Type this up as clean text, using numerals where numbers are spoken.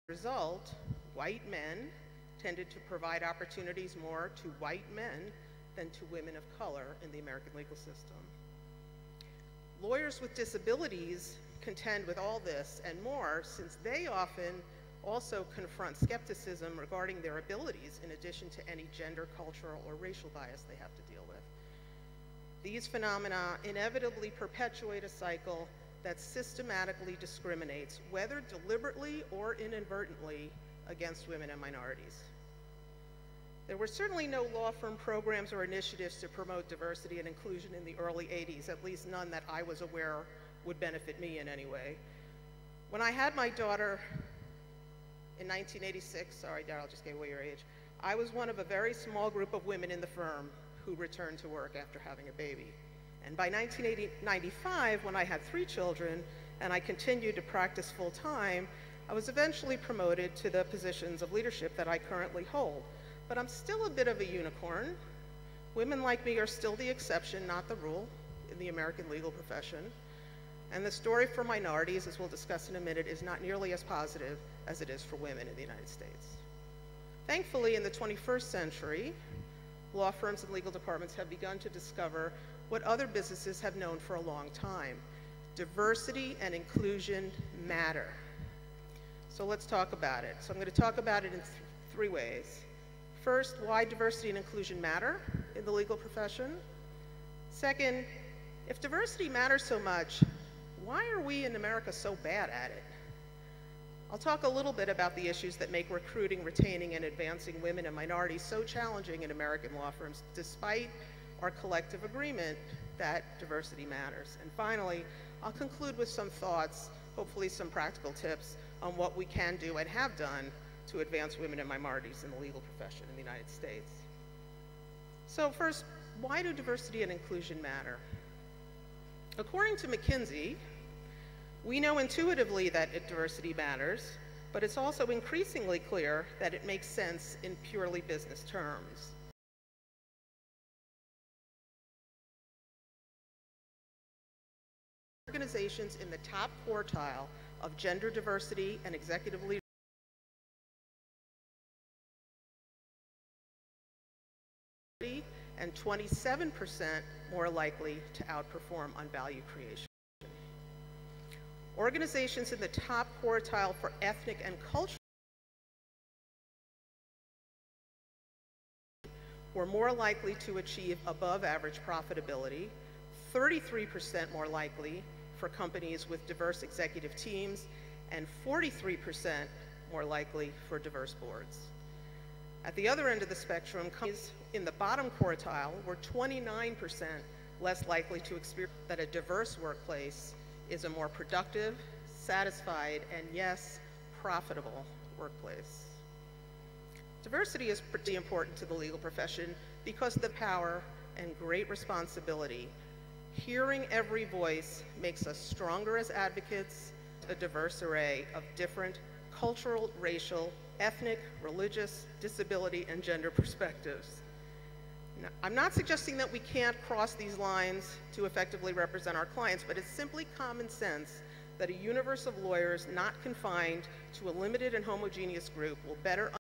result, white men tended to provide opportunities more to white men than to women of color in the American legal system. Lawyers with disabilities contend with all this and more, since they often also confront skepticism regarding their abilities in addition to any gender, cultural, or racial bias they have to deal with. These phenomena inevitably perpetuate a cycle that systematically discriminates, whether deliberately or inadvertently, against women and minorities. There were certainly no law firm programs or initiatives to promote diversity and inclusion in the early 80s, at least none that I was aware would benefit me in any way. When I had my daughter in 1986, sorry, Daryl, just gave away your age, I was one of a very small group of women in the firm who returned to work after having a baby. And by 1995, when I had 3 children and I continued to practice full time, I was eventually promoted to the positions of leadership that I currently hold. But I'm still a bit of a unicorn. Women like me are still the exception, not the rule, in the American legal profession. And the story for minorities, as we'll discuss in a minute, is not nearly as positive as it is for women in the United States. Thankfully, in the 21st century, law firms and legal departments have begun to discover what other businesses have known for a long time. Diversity and inclusion matter. So let's talk about it. So I'm going to talk about it in 3 ways. First, why diversity and inclusion matter in the legal profession. Second, if diversity matters so much, why are we in America so bad at it? I'll talk a little bit about the issues that make recruiting, retaining, and advancing women and minorities so challenging in American law firms, despite our collective agreement that diversity matters. And finally, I'll conclude with some thoughts, hopefully some practical tips on what we can do and have done to advance women and minorities in the legal profession in the United States. So first, why do diversity and inclusion matter? According to McKinsey, we know intuitively that diversity matters, but it's also increasingly clear that it makes sense in purely business terms. Organizations in the top quartile of gender diversity and executive leadership and 27% more likely to outperform on value creation. Organizations in the top quartile for ethnic and cultural were more likely to achieve above average profitability, 33% more likely for companies with diverse executive teams, and 43% more likely for diverse boards. At the other end of the spectrum, companies in the bottom quartile were 29% less likely to experience that a diverse workplace is a more productive, satisfied, and yes, profitable workplace. Diversity is pretty important to the legal profession because of the power and great responsibility. Hearing every voice makes us stronger as advocates, a diverse array of different cultural, racial, ethnic, religious, disability, and gender perspectives. Now, I'm not suggesting that we can't cross these lines to effectively represent our clients, but it's simply common sense that a universe of lawyers not confined to a limited and homogeneous group will better